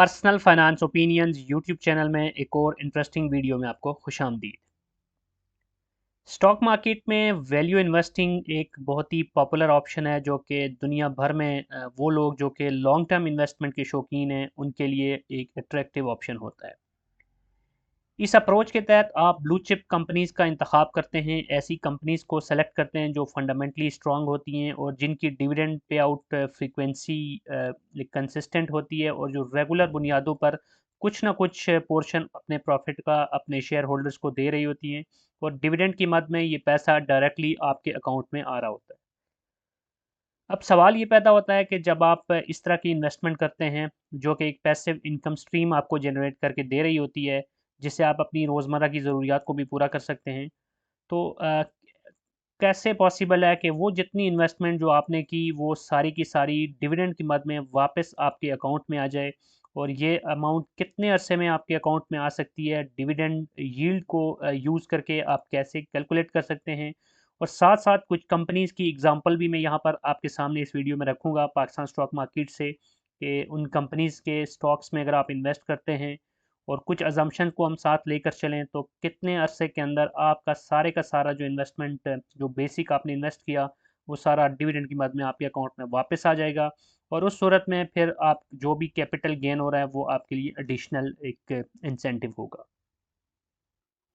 Personal finance opinions YouTube channel में एक और इंटरेस्टिंग वीडियो में आपको खुशामदीद। स्टॉक मार्केट में वैल्यू इन्वेस्टिंग एक बहुत ही पॉपुलर ऑप्शन है जो कि दुनिया भर में वो लोग जो कि लॉन्ग टर्म इन्वेस्टमेंट के शौकीन हैं उनके लिए एक अट्रैक्टिव ऑप्शन होता है। इस अप्रोच के तहत आप ब्लू चिप कंपनीज़ का इंतखाब करते हैं, ऐसी कंपनीज़ को सेलेक्ट करते हैं जो फंडामेंटली स्ट्रांग होती हैं और जिनकी dividend pay out frequency consistent होती है और जो रेगुलर बुनियादों पर कुछ ना कुछ पोर्शन अपने प्रॉफिट का अपने शेयर होल्डर्स को दे रही होती हैं और डिविडेंड की मद में ये पैसा डायरेक्टली आपके अकाउंट में आ रहा होता है। अब सवाल ये पैदा होता है कि जब आप इस तरह की इन्वेस्टमेंट करते हैं जो कि एक पैसिव इनकम स्ट्रीम आपको जनरेट करके दे रही होती है, जिससे आप अपनी रोज़मर्रा की ज़रूरियात को भी पूरा कर सकते हैं, तो कैसे पॉसिबल है कि वो जितनी इन्वेस्टमेंट जो आपने की वो सारी की सारी डिविडेंड की मद में वापस आपके अकाउंट में आ जाए, और ये अमाउंट कितने अरसे में आपके अकाउंट में आ सकती है, डिविडेंड यील्ड को यूज़ करके आप कैसे कैलकुलेट कर सकते हैं। और साथ साथ कुछ कंपनीज़ की एग्जांपल भी मैं यहाँ पर आपके सामने इस वीडियो में रखूँगा पाकिस्तान स्टॉक मार्केट से, कि उन कंपनीज़ के स्टॉक्स में अगर आप इन्वेस्ट करते हैं और कुछ अजम्पशन को हम साथ लेकर चलें तो कितने अरसे के अंदर आपका सारे का सारा जो इन्वेस्टमेंट जो बेसिक आपने इन्वेस्ट किया वो सारा डिविडेंड की मद में आपके अकाउंट में वापस आ जाएगा। और उस सूरत में फिर आप जो भी कैपिटल गेन हो रहा है वो आपके लिए एडिशनल एक इंसेंटिव होगा।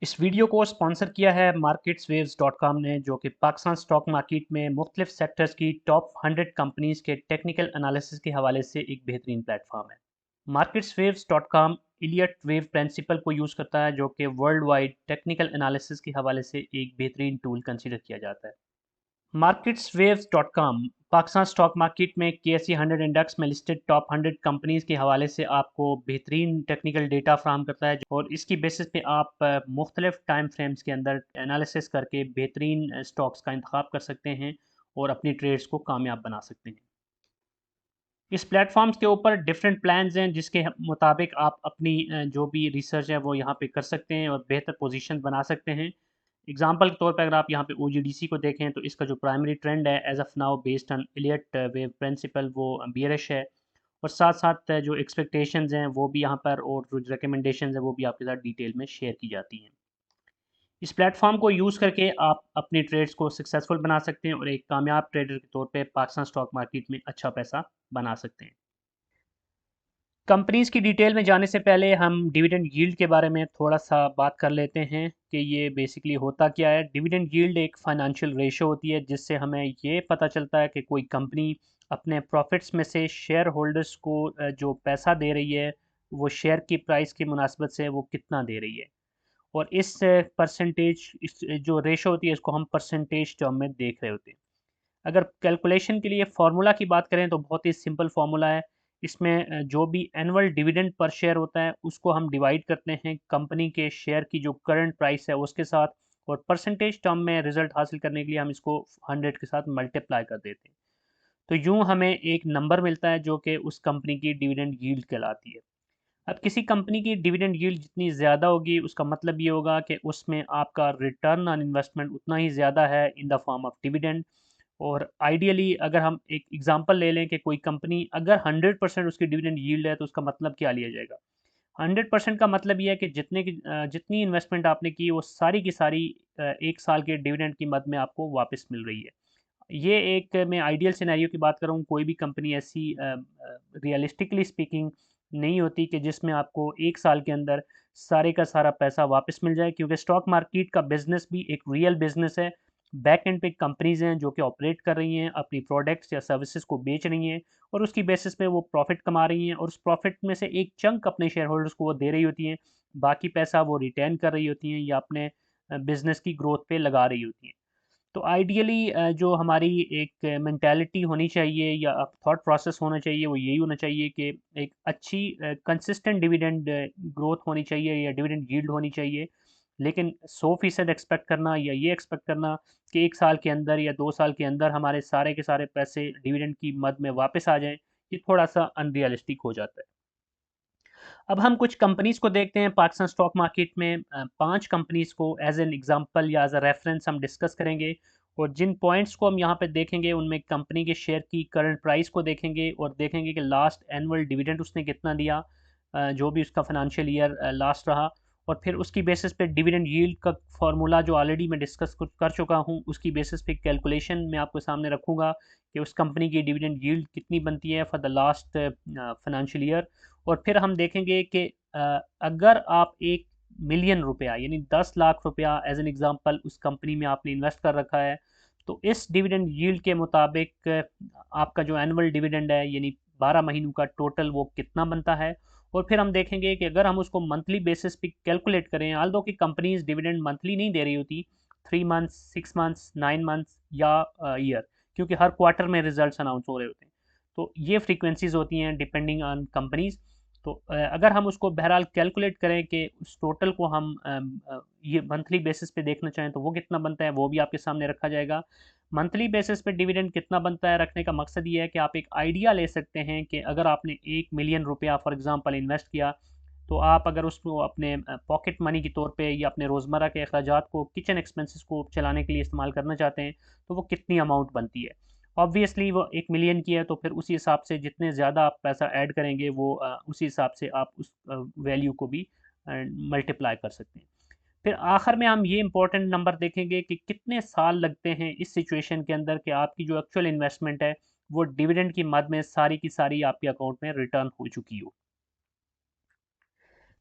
इस वीडियो को स्पॉन्सर किया है marketswaves.com ने, जो कि पाकिस्तान स्टॉक मार्केट में मुख्तलिफ सेक्टर्स की टॉप 100 कंपनीज के टेक्निकल एनालिसिस के हवाले से एक बेहतरीन प्लेटफॉर्म है। marketswaves.com इलियट वेव प्रिंसिपल को यूज़ करता है जो कि वर्ल्ड वाइड टेक्निकल एनालिसिस के हवाले से एक बेहतरीन टूल कंसिडर किया जाता है। marketswaves.com पाकिस्तान स्टॉक मार्केट में KSE 100 इंडेक्स में लिस्टेड टॉप 100 कंपनीज के हवाले से आपको बेहतरीन टेक्निकल डेटा फ्राहम करता है और इसकी बेसिस पे आप मुख्तलिफ टाइम फ्रेम्स के अंदर एनालिसिस करके बेहतरीन स्टॉक्स का इंतखाब कर सकते हैं और अपनी ट्रेड्स को कामयाब बना सकते हैं। इस प्लेटफॉर्म्स के ऊपर डिफरेंट प्लान्स हैं जिसके मुताबिक आप अपनी जो भी रिसर्च है वो यहाँ पे कर सकते हैं और बेहतर पोजीशन बना सकते हैं। एग्जांपल के तौर पे अगर आप यहाँ पे OGDC को देखें तो इसका जो प्राइमरी ट्रेंड है as of now based on Elliott wave principle वो बियरिश है, और साथ साथ जो एक्सपेक्टेशंस हैं वो भी यहाँ पर और जो रिकमेंडेशंस हैं वो भी आपके साथ डिटेल में शेयर की जाती हैं। इस प्लेटफॉर्म को यूज़ करके आप अपनी ट्रेड्स को सक्सेसफुल बना सकते हैं और एक कामयाब ट्रेडर के तौर पे पाकिस्तान स्टॉक मार्केट में अच्छा पैसा बना सकते हैं। कंपनीज़ की डिटेल में जाने से पहले हम डिविडेंड यील्ड के बारे में थोड़ा सा बात कर लेते हैं कि ये बेसिकली होता क्या है। डिविडेंड यील्ड एक फाइनेंशियल रेशो होती है जिससे हमें ये पता चलता है कि कोई कंपनी अपने प्रॉफिट्स में से शेयर होल्डर्स को जो पैसा दे रही है वो शेयर की प्राइस की मुनासबत से वो कितना दे रही है। और इस परसेंटेज इस जो रेशो होती है इसको हम परसेंटेज टर्म में देख रहे होते हैं। अगर कैलकुलेशन के लिए फार्मूला की बात करें तो बहुत ही सिंपल फार्मूला है। इसमें जो भी एनुअल डिविडेंड पर शेयर होता है उसको हम डिवाइड करते हैं कंपनी के शेयर की जो करंट प्राइस है उसके साथ, और परसेंटेज टर्म में रिजल्ट हासिल करने के लिए हम इसको 100 के साथ मल्टीप्लाई कर देते हैं। तो यूँ हमें एक नंबर मिलता है जो कि उस कंपनी की डिविडेंड यील्ड कहलाती है। अब किसी कंपनी की डिविडेंड यील्ड जितनी ज़्यादा होगी उसका मतलब ये होगा कि उसमें आपका रिटर्न ऑन इन्वेस्टमेंट उतना ही ज़्यादा है in the form of dividend. और आइडियली अगर हम एक एग्जांपल ले लें कि कोई कंपनी अगर 100% उसकी डिविडेंड यील्ड है तो उसका मतलब क्या लिया जाएगा। 100% का मतलब ये है कि जितनी इन्वेस्टमेंट आपने की वो सारी की सारी एक साल के डिविडेंड की मद में आपको वापस मिल रही है। ये एक मैं आइडियल सिनेरियो की बात कर रहा हूँ, कोई भी कंपनी ऐसी रियलिस्टिकली स्पीकिंग नहीं होती कि जिसमें आपको एक साल के अंदर सारे का सारा पैसा वापस मिल जाए, क्योंकि स्टॉक मार्केट का बिजनेस भी एक रियल बिजनेस है। बैक एंड पे कंपनीज हैं जो कि ऑपरेट कर रही हैं, अपनी प्रोडक्ट्स या सर्विसेज को बेच रही हैं और उसकी बेसिस पे वो प्रॉफिट कमा रही हैं और उस प्रॉफिट में से एक चंक अपने शेयर होल्डर्स को वो दे रही होती हैं। बाकी पैसा वो रिटर्न कर रही होती हैं या अपने बिजनेस की ग्रोथ पे लगा रही होती हैं। तो आइडियली जो हमारी एक मेंटालिटी होनी चाहिए या थॉट प्रोसेस होना चाहिए वो यही होना चाहिए कि एक अच्छी कंसिस्टेंट डिविडेंड ग्रोथ होनी चाहिए या डिविडेंड यील्ड होनी चाहिए। लेकिन 100% एक्सपेक्ट करना या ये एक्सपेक्ट करना कि एक साल के अंदर या 2 साल के अंदर हमारे सारे के सारे पैसे डिविडेंड की मद में वापस आ जाएं, ये थोड़ा सा अनरियलिस्टिक हो जाता है। अब हम कुछ कंपनीज को देखते हैं पाकिस्तान स्टॉक मार्केट में। 5 कंपनीज को एज एन एग्जांपल या एज अ रेफरेंस हम डिस्कस करेंगे, और जिन पॉइंट्स को हम यहाँ पे देखेंगे उनमें कंपनी के शेयर की करंट प्राइस को देखेंगे और देखेंगे कि लास्ट एनुअल डिविडेंड उसने कितना दिया, जो भी उसका फाइनेंशियल ईयर लास्ट रहा, और फिर उसकी बेसिस पे डिविडेंड यील्ड का फार्मूला जो ऑलरेडी मैं डिस्कस कर चुका हूँ, उसकी बेसिस पे कैलकुलेशन मैं आपको सामने रखूँगा कि उस कंपनी की डिविडेंड यील्ड कितनी बनती है for the last financial year. और फिर हम देखेंगे कि अगर आप 1 मिलियन रुपया यानी 10 लाख रुपया एज एन एग्जांपल उस कंपनी में आपने इन्वेस्ट कर रखा है, तो इस डिविडेंड यील्ड के मुताबिक आपका जो एनुअल डिविडेंड है यानी 12 महीनों का टोटल वो कितना बनता है। और फिर हम देखेंगे कि अगर हम उसको मंथली बेसिस पे कैलकुलेट करें, आल्दो कि कंपनीज डिविडेंड मंथली नहीं दे रही होती, 3 मंथ्स, 6 मंथ्स, 9 मंथ्स या ईयर, क्योंकि हर क्वार्टर में रिजल्ट्स अनाउंस हो रहे होते हैं, तो ये फ्रीक्वेंसीज होती हैं डिपेंडिंग ऑन कंपनीज। तो अगर हम उसको बहरहाल कैलकुलेट करें कि उस टोटल को हम ये मंथली बेसिस पे देखना चाहें तो वो कितना बनता है, वो भी आपके सामने रखा जाएगा। मंथली बेसिस पे डिविडेंड कितना बनता है रखने का मकसद ये है कि आप एक आइडिया ले सकते हैं कि अगर आपने 1 मिलियन रुपया फॉर एग्जांपल इन्वेस्ट किया, तो आप अगर उसको अपने पॉकेट मनी के तौर पे या अपने रोज़मर्रा के अखराजात को, किचन एक्सपेंसेस को चलाने के लिए इस्तेमाल करना चाहते हैं, तो वो कितनी अमाउंट बनती है। ऑब्वियसली वो 1 मिलियन की है, तो फिर उसी हिसाब से जितने ज़्यादा आप पैसा ऐड करेंगे वो उसी हिसाब से आप उस वैल्यू को भी मल्टीप्लाई कर सकते हैं। फिर आखिर में हम ये इंपॉर्टेंट नंबर देखेंगे कि कितने साल लगते हैं इस सिचुएशन के अंदर कि आपकी जो एक्चुअल इन्वेस्टमेंट है वो डिविडेंड की मद में सारी की सारी आपके अकाउंट में रिटर्न हो चुकी हो।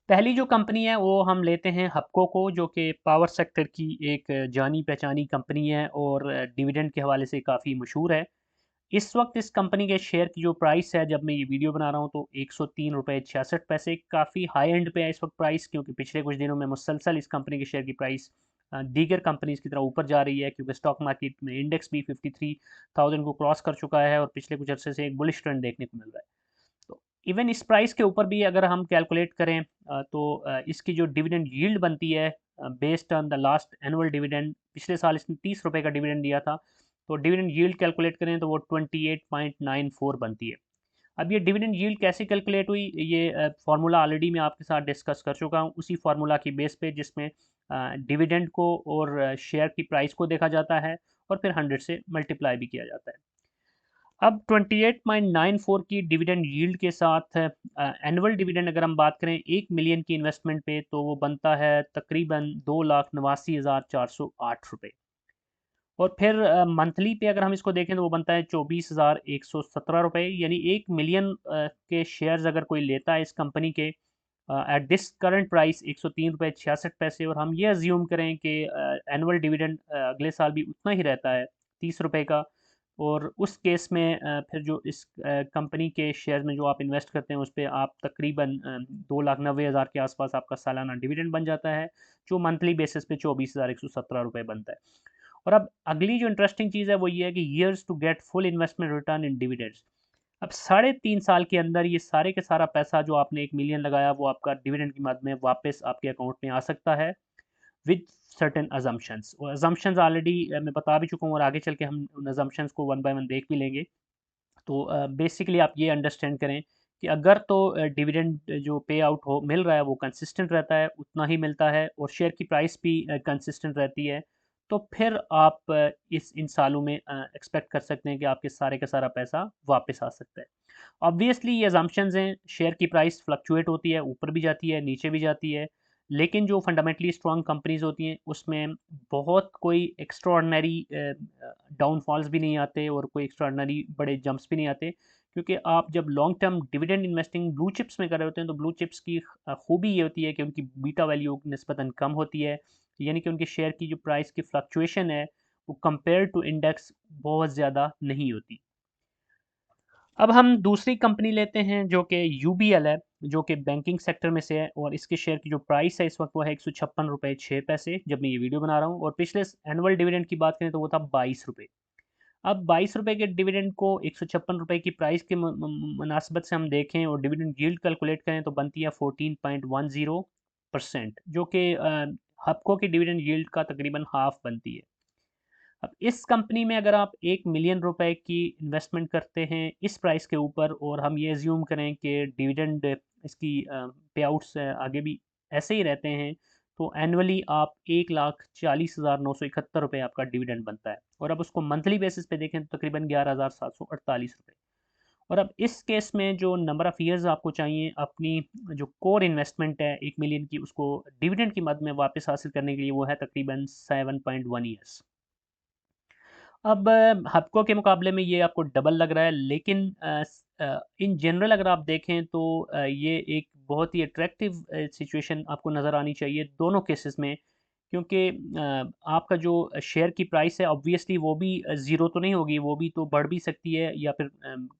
पहली जो कंपनी है वो हम लेते हैं हपको को, जो कि पावर सेक्टर की एक जानी पहचानी कंपनी है और डिविडेंड के हवाले से काफ़ी मशहूर है। इस वक्त इस कंपनी के शेयर की जो प्राइस है, जब मैं ये वीडियो बना रहा हूँ, तो 103 रुपये 66 पैसे, काफ़ी हाई एंड पे है इस वक्त प्राइस, क्योंकि पिछले कुछ दिनों में मुसलसल इस कंपनी के शेयर की प्राइस दीगर कंपनीज की तरह ऊपर जा रही है, क्योंकि स्टॉक मार्केट में इंडेक्स भी 53,000 को क्रॉस कर चुका है और पिछले कुछ अर्से से एक बुलिश ट्रेंड देखने को मिल रहा है। तो इवन इस प्राइस के ऊपर भी अगर हम कैलकुलेट करें तो इसकी जो डिविडेंड यील्ड बनती है based on the last annual dividend, पिछले साल इसने 30 रुपये का डिविडेंड दिया था, तो डिविडेंड यील्ड कैलकुलेट करें तो वो 28.94 बनती है। अब ये डिविडेंड यील्ड कैसे कैलकुलेट हुई, ये फार्मूला ऑलरेडी मैं आपके साथ डिस्कस कर चुका हूँ, उसी फार्मूला की बेस पे जिसमें डिविडेंड को और शेयर की प्राइस को देखा जाता है और फिर 100 से मल्टीप्लाई भी किया जाता है। अब 28.94 की डिविडेंड यील्ड के साथ एनुअल डिविडेंड अगर हम बात करें 1 मिलियन की इन्वेस्टमेंट पे, तो वो बनता है तकरीबन 2,89,408 रुपये। और फिर मंथली पे अगर हम इसको देखें तो वो बनता है 24,117 रुपये, यानी 1 मिलियन के शेयर्स अगर कोई लेता है इस कंपनी के एट दिस करंट प्राइस 103 रुपये 66 पैसे, और हम ये अज्यूम करें कि एनुअल डिविडेंड अगले साल भी उतना ही रहता है 30 रुपये का, और उस केस में फिर जो इस कंपनी के शेयर में जो आप इन्वेस्ट करते हैं उस पर आप तकरीबन 2,90,000 के आसपास आपका सालाना डिविडेंड बन जाता है, जो मंथली बेसिस पे 24,117 रुपये बनता है। और अब अगली जो इंटरेस्टिंग चीज़ है वो ये है कि years to get full investment return in dividends. अब 3.5 साल के अंदर ये सारे के सारा पैसा जो आपने 1 मिलियन लगाया वो आपका डिविडेंड की मद में वापस आपके अकाउंट में आ सकता है, विद सर्टेन अजम्पशंस। और अजम्पशंस ऑलरेडी मैं बता भी चुका हूँ और आगे चल के हम उन अजम्पशंस को वन बाय वन देख भी लेंगे। तो बेसिकली आप ये अंडरस्टैंड करें कि अगर तो डिविडेंड जो पे आउट हो मिल रहा है वो कंसिस्टेंट रहता है, उतना ही मिलता है, और शेयर की प्राइस भी कंसिस्टेंट रहती है, तो फिर आप इस इन सालों में एक्सपेक्ट कर सकते हैं कि आपके सारे का सारा पैसा वापस आ सकता है। ऑब्वियसली ये अजम्पशंस हैं, शेयर की प्राइस फ्लक्चुएट होती है, ऊपर भी जाती है, नीचे भी जाती है, लेकिन जो फंडामेंटली स्ट्रॉन्ग कंपनीज होती हैं उसमें बहुत कोई एक्स्ट्रॉर्डनरी डाउनफॉल्स भी नहीं आते और कोई एक्स्ट्रॉर्डनरी बड़े जंप्स भी नहीं आते, क्योंकि आप जब long term dividend investing blue chips में कर रहे होते हैं तो ब्लू चिप्स की खूबी ये होती है कि उनकी बीटा वैल्यू निस्बतन कम होती है, यानी कि उनके शेयर की जो प्राइस की फ्लक्चुएशन है वो कंपेयर टू इंडेक्स बहुत ज़्यादा नहीं होती। अब हम दूसरी कंपनी लेते हैं जो कि यूबीएल है, जो कि बैंकिंग सेक्टर में से है, और इसके शेयर की जो प्राइस है इस वक्त वो है 156 रुपये 6 पैसे जब मैं ये वीडियो बना रहा हूँ, और पिछले एनुअल डिविडेंड की बात करें तो वो था 22 रुपये। अब 22 रुपये के डिविडेंड को 156 रुपये की प्राइस के मुनासबत से हम देखें और डिविडेंड यील्ड कैलकुलेट करें तो बनती है 14.10%, जो कि हपको की डिविडेंड यील्ड का तकरीबन हाफ बनती है। अब इस कंपनी में अगर आप 1 मिलियन रुपए की इन्वेस्टमेंट करते हैं इस प्राइस के ऊपर, और हम ये एज्यूम करें कि डिविडेंड इसकी पे आउट्स आगे भी ऐसे ही रहते हैं, तो एनुअली आप 1,40,971 रुपये आपका डिविडेंड बनता है, और अब उसको मंथली बेसिस पे देखें तो तकरीबन 11,748 रुपये। और अब इस केस में जो नंबर ऑफ़ ईयर्स आपको चाहिए अपनी जो कोर इन्वेस्टमेंट है 1 मिलियन की, उसको डिविडेंड की मद में वापस हासिल करने के लिए, वो है तकरीबन 7.1 ईयर्स। अब हपको के मुकाबले में ये आपको डबल लग रहा है, लेकिन इन जनरल अगर आप देखें तो ये एक बहुत ही अट्रैक्टिव सिचुएशन आपको नज़र आनी चाहिए दोनों केसेस में, क्योंकि आपका जो शेयर की प्राइस है ऑब्वियसली वो भी ज़ीरो तो नहीं होगी, वो भी तो बढ़ भी सकती है या फिर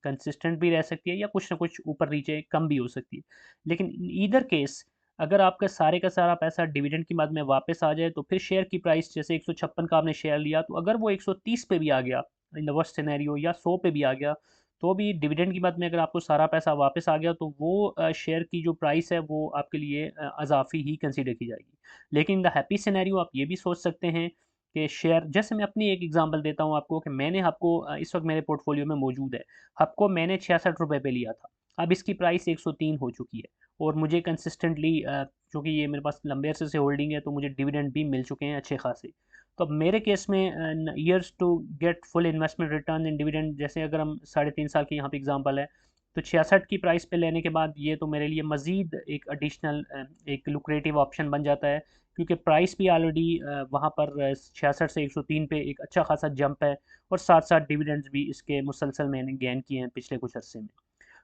कंसिस्टेंट भी रह सकती है, या कुछ ना कुछ ऊपर नीचे कम भी हो सकती है। लेकिन ईदर केस, अगर आपका सारे का सारा पैसा डिविडेंड की मद में वापस आ जाए, तो फिर शेयर की प्राइस जैसे 156 का आपने शेयर लिया, तो अगर वो 130 पे भी आ गया इन द वर्स्ट सिनेरियो, या 100 पे भी आ गया, तो भी डिविडेंड की मद में अगर आपको सारा पैसा वापस आ गया, तो वो शेयर की जो प्राइस है वो आपके लिए अज़ाफ़ी ही कंसीडर की जाएगी। लेकिन द हैप्पी सिनेरियो आप ये भी सोच सकते हैं कि शेयर, जैसे मैं अपनी एक एग्जांपल देता हूँ आपको, कि मैंने आपको इस वक्त मेरे पोर्टफोलियो में मौजूद है, आपको मैंने 66 रुपये पे लिया था, अब इसकी प्राइस 103 हो चुकी है, और मुझे कंसिस्टेंटली, चूँकि ये मेरे पास लंबे अरसे से होल्डिंग है, तो मुझे डिविडेंड भी मिल चुके हैं अच्छे खासे। तो अब मेरे केस में years to get full investment return in dividend, जैसे अगर हम 3.5 साल की यहाँ पे एग्जांपल है, तो 66 की प्राइस पे लेने के बाद ये तो मेरे लिए मज़ीद एक एडिशनल एक लुक्रेटिव ऑप्शन बन जाता है, क्योंकि प्राइस भी ऑलरेडी वहाँ पर 66 से 103 पे एक अच्छा खासा जंप है, और साथ साथ डिविडेंड्स भी इसके मुसलसल मैंने गेन किए हैं पिछले कुछ अरसे में।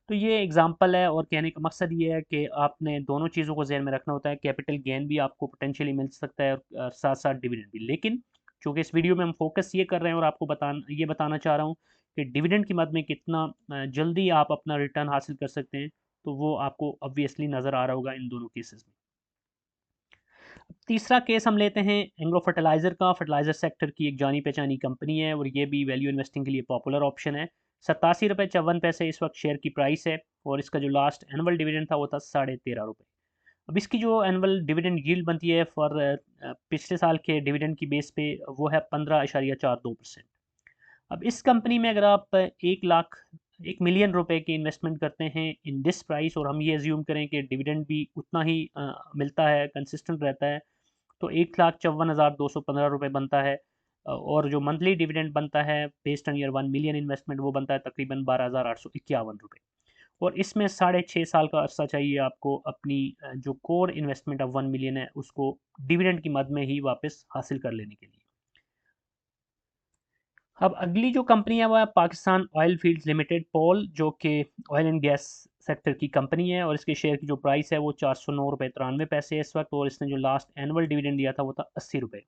तो ये एग्जांपल है, और कहने का मकसद ये है कि आपने दोनों चीज़ों को ज़हन में रखना होता है, कैपिटल गेन भी आपको पोटेंशियली मिल सकता है, और साथ साथ डिविडेंड भी। लेकिन चूँकि इस वीडियो में हम फोकस ये कर रहे हैं, और आपको बताना चाह रहा हूँ कि डिविडेंड की मद में कितना जल्दी आप अपना रिटर्न हासिल कर सकते हैं, तो वो आपको ऑब्वियसली नज़र आ रहा होगा इन दोनों केसेस में। तीसरा केस हम लेते हैं एंग्रो फर्टिलाइज़र का। फर्टिलाइज़र सेक्टर की एक जानी पहचानी कंपनी है, और ये भी वैल्यू इन्वेस्टिंग के लिए पॉपुलर ऑप्शन है। 87 रुपये 54 पैसे इस वक्त शेयर की प्राइस है, और इसका जो लास्ट एनुअल डिविडेंड था वो था 13.5 रुपये। अब इसकी जो एनुअल डिविडेंड यील्ड बनती है फॉर पिछले साल के डिविडेंड की बेस पे, वो है 15.42%। अब इस कंपनी में अगर आप 1 मिलियन रुपए की इन्वेस्टमेंट करते हैं इन दिस प्राइस, और हम ये एज्यूम करें कि डिविडेंड भी उतना ही मिलता है, कंसिस्टेंट रहता है, तो 1,54,215 रुपये बनता है। और जो मंथली डिविडेंड बनता है based on year 1 million investment, वो बनता है तकरीबन 12,851 रुपये। और इसमें 6.5 साल का अरसा चाहिए आपको अपनी जो कोर इन्वेस्टमेंट ऑफ 1 मिलियन है उसको डिविडेंड की मद में ही वापस हासिल कर लेने के लिए। अब अगली जो कंपनी है वो है Pakistan oil fields limited Paul, जो कि ऑयल एंड गैस सेक्टर की कंपनी है, और इसके शेयर की जो प्राइस है वो 409 रुपये 93 पैसे है इस वक्त, और इसने जो लास्ट एनुअल डिविडेंड दिया था वो था 80 रुपये।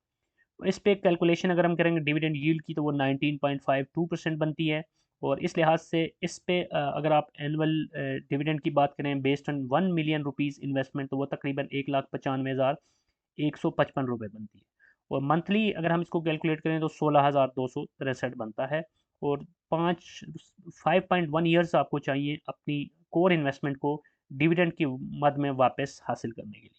इस पे कैलकुलेशन अगर हम करेंगे डिविडेंड यील्ड की, तो वो 19.52% बनती है। और इस लिहाज से इस पे अगर आप एनुअल डिविडेंड की बात करें based on 1 million rupees investment, तो वो तकरीबन 1,95,155 रुपये बनती है। और मंथली अगर हम इसको कैलकुलेट करें तो 16,263 बनता है। और 5.1 ईयर्स आपको चाहिए अपनी कोर इन्वेस्टमेंट को डिविडेंड की मद में वापस हासिल करने के लिए।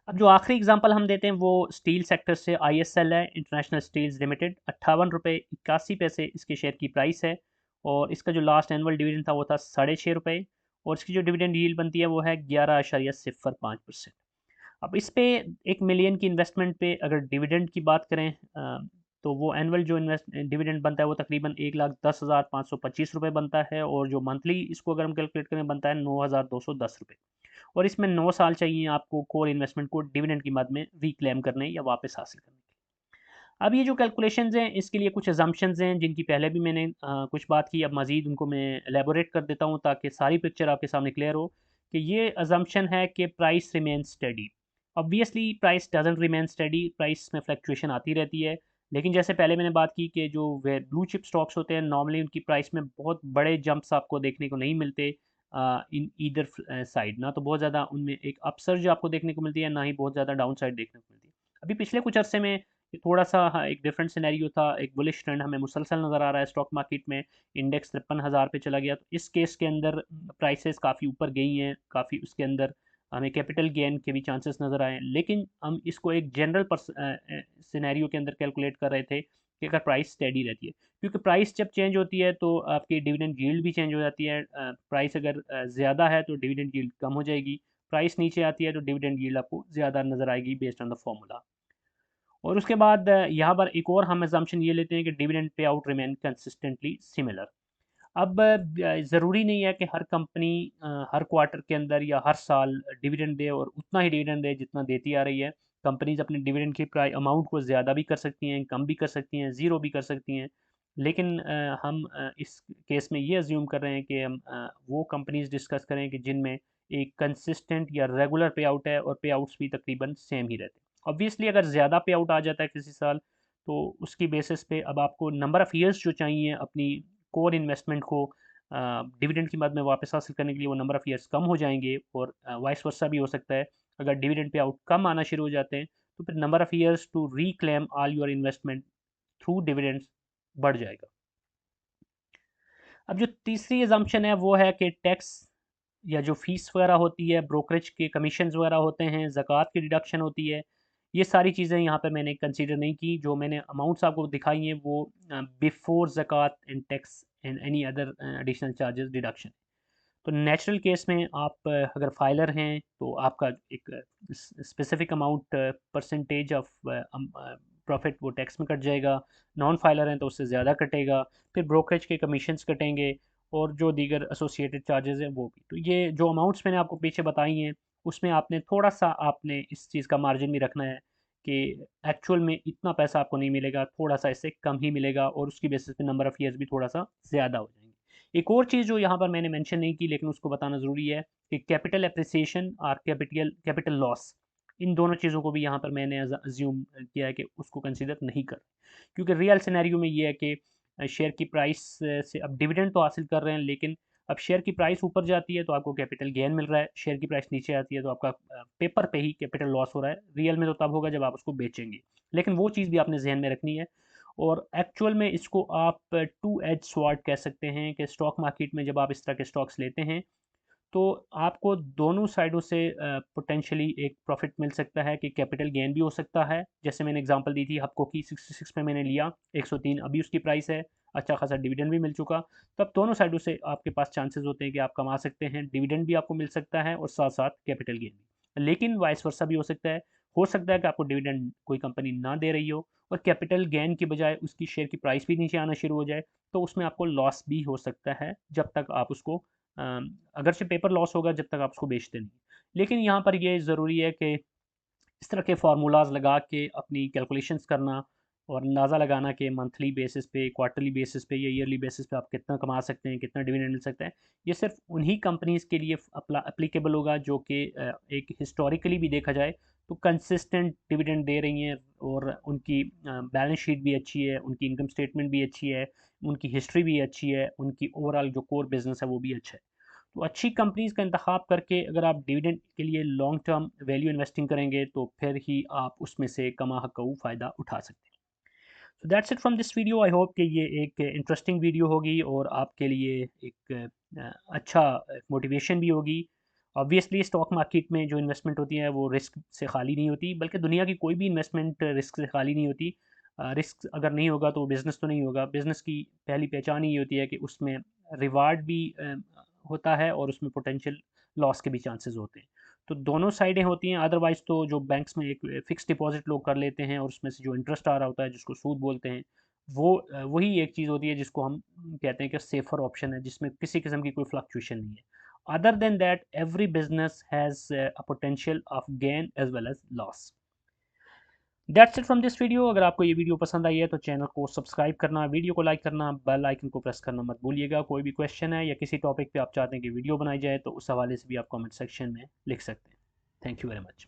अब जो आखिरी एग्जांपल हम देते हैं वो स्टील सेक्टर से आईएसएल है, इंटरनेशनल स्टील्स लिमिटेड। 58 रुपये 81 पैसे इसके शेयर की प्राइस है, और इसका जो लास्ट एनुअल डिविडेंड था वो था 6.5 रुपये, और इसकी जो डिविडेंड यील्ड बनती है वो है 11.05%। अब इस पे 1 मिलियन की इन्वेस्टमेंट पे अगर डिविडेंड की बात करें, तो वो एनुअल जो इन्वेस्ट डिविडेंड बनता है वो तकरीबन 1,10,525 रुपये बनता है, और जो मंथली इसको अगर हम कैलकुलेट करें बनता है 9,210 रुपये। और इसमें 9 साल चाहिए आपको कोर इन्वेस्टमेंट को डिविडेंड की मद में रिक्लेम करने या वापस हासिल करने के लिए। अब ये जो कैलकुलेशंस हैं इसके लिए कुछ अजम्पशंस हैं जिनकी पहले भी मैंने कुछ बात की, अब मज़ीद उनको मैं एलेबोरेट कर देता हूँ ताकि सारी पिक्चर आपके सामने क्लियर हो। कि ये अजम्पशन है कि price remain study. Obviously price doesn't remain study, price में फ्लक्चुएशन आती रहती है। लेकिन जैसे पहले मैंने बात की कि जो वे ब्लू चिप स्टॉक्स होते हैं नॉर्मली उनकी प्राइस में बहुत बड़े जंप्स आपको देखने को नहीं मिलते इन ईदर साइड, ना तो बहुत ज़्यादा उनमें एक अपसर्ज आपको देखने को मिलती है, ना ही बहुत ज़्यादा डाउन साइड देखने को मिलती है। अभी पिछले कुछ अरसे में ये थोड़ा सा, हाँ, एक डिफरेंट सिनेरियो था, एक बुलिश ट्रेंड हमें मुसलसल नज़र आ रहा है स्टॉक मार्केट में। इंडेक्स 53,000 पे चला गया, तो इस केस के अंदर प्राइसेस काफ़ी ऊपर गई हैं, काफ़ी उसके अंदर हमें कैपिटल गेन के भी चांसेस नज़र आए। लेकिन हम इसको एक जनरल सिनेरियो के अंदर कैलकुलेट कर रहे थे कि अगर प्राइस स्टेडी रहती है, क्योंकि प्राइस जब चेंज होती है तो आपकी डिविडेंड यील्ड भी चेंज हो जाती है। प्राइस अगर ज़्यादा है तो डिविडेंड यील्ड कम हो जाएगी, प्राइस नीचे आती है तो डिविडेंड यील्ड आपको ज़्यादा नज़र आएगी बेस्ड ऑन द फॉर्मूला। और उसके बाद यहाँ पर एक और हम एजम्पशन ये लेते हैं कि dividend pay out remain consistently similar. अब ज़रूरी नहीं है कि हर कंपनी हर क्वार्टर के अंदर या हर साल डिविडेंड दे और उतना ही डिविडेंड दे जितना देती आ रही है। कंपनीज अपने डिविडेंड की प्राइ अमाउंट को ज़्यादा भी कर सकती हैं, कम भी कर सकती हैं, ज़ीरो भी कर सकती हैं। लेकिन हम इस केस में ये अज्यूम कर रहे हैं कि हम वो कंपनीज डिस्कस करें कि जिनमें एक कंसिस्टेंट या रेगुलर पे आउट है और पे आउट्स भी तकरीबन सेम ही रहते हैं। ऑब्वियसली अगर ज़्यादा पे आउट आ जाता है किसी साल, तो उसकी बेसिस पे अब आपको नंबर ऑफ़ ईयर्स जो चाहिए अपनी कोर इन्वेस्टमेंट को डिविडेंड की मद में वापस हासिल करने के लिए, वो नंबर ऑफ़ ईयर्स कम हो जाएंगे। और वाइस वर्सा भी हो सकता है, अगर डिविडेंड पे आउट कम आना शुरू हो जाते हैं तो फिर number of years to reclaim all your investment through dividends बढ़ जाएगा। अब जो तीसरी एजम्पशन है वो है कि टैक्स या जो फ़ीस वगैरह होती है, ब्रोकरेज के कमीशंस वगैरह होते हैं, ज़कात की डिडक्शन होती है, ये सारी चीज़ें यहाँ पे मैंने कंसीडर नहीं की। जो मैंने अमाउंट्स आपको दिखाई हैं वो before zakat and tax and any other additional charges deduction. तो नेचुरल केस में आप अगर फाइलर हैं तो आपका एक specific amount percentage of profit वो टैक्स में कट जाएगा। नॉन फाइलर हैं तो उससे ज़्यादा कटेगा। फिर ब्रोकरेज के कमीशंस कटेंगे और जो दीगर एसोसिएटेड चार्जेस हैं वो भी। तो ये जो अमाउंट्स मैंने आपको पीछे बताई हैं उसमें आपने थोड़ा सा आपने इस चीज़ का मार्जिन भी रखना है कि एक्चुअल में इतना पैसा आपको नहीं मिलेगा, थोड़ा सा इससे कम ही मिलेगा और उसकी बेसिस पे नंबर ऑफ़ ईयर्स भी थोड़ा सा ज़्यादा हो जाएंगे। एक और चीज़ जो यहाँ पर मैंने मेंशन नहीं की लेकिन उसको बताना ज़रूरी है कि कैपिटल एप्रिसिएशन और कैपिटल लॉस, इन दोनों चीज़ों को भी यहाँ पर मैंने अज्यूम किया है कि उसको कंसीडर नहीं कर, क्योंकि रियल सिनेरियो में ये है कि शेयर की प्राइस से अब डिविडेंड तो हासिल कर रहे हैं, लेकिन अब शेयर की प्राइस ऊपर जाती है तो आपको कैपिटल गेन मिल रहा है, शेयर की प्राइस नीचे आती है तो आपका पेपर पे ही कैपिटल लॉस हो रहा है। रियल में तो तब होगा जब आप उसको बेचेंगे, लेकिन वो चीज़ भी आपने जहन में रखनी है। और एक्चुअल में इसको आप टू एज स्वॉर्ड कह सकते हैं कि स्टॉक मार्केट में जब आप इस तरह के स्टॉक्स लेते हैं तो आपको दोनों साइडों से पोटेंशियली एक प्रॉफिट मिल सकता है कि कैपिटल गेन भी हो सकता है। जैसे मैंने एग्जांपल दी थी हपको की 66 में मैंने लिया, 103 अभी उसकी प्राइस है, अच्छा खासा डिविडेंड भी मिल चुका। तो अब दोनों साइडों से आपके पास चांसेस होते हैं कि आप कमा सकते हैं, डिविडेंड भी आपको मिल सकता है और साथ साथ कैपिटल गेन भी। लेकिन वाइस वर्सा भी हो सकता है कि आपको डिविडेंड कोई कंपनी ना दे रही हो और कैपिटल गेन की बजाय उसकी शेयर की प्राइस भी नीचे आना शुरू हो जाए, तो उसमें आपको लॉस भी हो सकता है जब तक आप उसको अगरचे पेपर लॉस होगा जब तक आप उसको बेचते नहीं। लेकिन यहाँ पर ये ज़रूरी है कि इस तरह के फार्मूलाज लगा के अपनी कैलकुलेशंस करना और अंदाज़ा लगाना कि मंथली बेसिस पे, क्वार्टरली बेसिस पे या ईयरली बेसिस पे आप कितना कमा सकते हैं, कितना डिविडेंड मिल सकता है। ये सिर्फ उन्हीं कंपनीज़ के लिए एप्लीकेबल होगा जो कि एक हिस्टोरिकली भी देखा जाए तो कंसिस्टेंट डिविडेंड दे रही हैं और उनकी बैलेंस शीट भी अच्छी है, उनकी इनकम स्टेटमेंट भी अच्छी है, उनकी हिस्ट्री भी अच्छी है, उनकी ओवरऑल जो कोर बिजनेस है वो भी अच्छा है। तो अच्छी कंपनीज़ का इंतखाब करके अगर आप डिविडेंड के लिए लॉन्ग टर्म वैल्यू इन्वेस्टिंग करेंगे तो फिर ही आप उसमें से कमा हकू फ़ायदा उठा सकते हैं। So that's it from this video. I hope कि ये एक इंटरेस्टिंग वीडियो होगी और आपके लिए एक अच्छा मोटिवेशन भी होगी। ऑब्वियसली स्टॉक मार्केट में जो इन्वेस्टमेंट होती है वो रिस्क से खाली नहीं होती, बल्कि दुनिया की कोई भी इन्वेस्टमेंट रिस्क से खाली नहीं होती। रिस्क अगर नहीं होगा तो बिज़नेस तो नहीं होगा। बिज़नेस की पहली पहचान ही होती है कि उसमें रिवार्ड भी होता है और उसमें पोटेंशियल लॉस के भी चांसेस होते हैं। तो दोनों साइडें होती हैं। अदरवाइज़ तो जो बैंक्स में एक फ़िक्स डिपॉज़िट लोग कर लेते हैं और उसमें से जो इंटरेस्ट आ रहा होता है जिसको सूद बोलते हैं, वो वही एक चीज़ होती है जिसको हम कहते हैं कि सेफ़र ऑप्शन है, जिसमें किसी किस्म की कोई फ्लक्चुएशन नहीं है। Other than that every business has a potential of gain as well as loss. That's it from this video. अगर आपको ये वीडियो पसंद आई है तो चैनल को सब्सक्राइब करना, वीडियो को लाइक करना, बेल आइकन को प्रेस करना मत भूलिएगा। कोई भी क्वेश्चन है या किसी टॉपिक पे आप चाहते हैं कि वीडियो बनाई जाए तो उस हवाले से भी आप कमेंट सेक्शन में लिख सकते हैं। Thank you very much.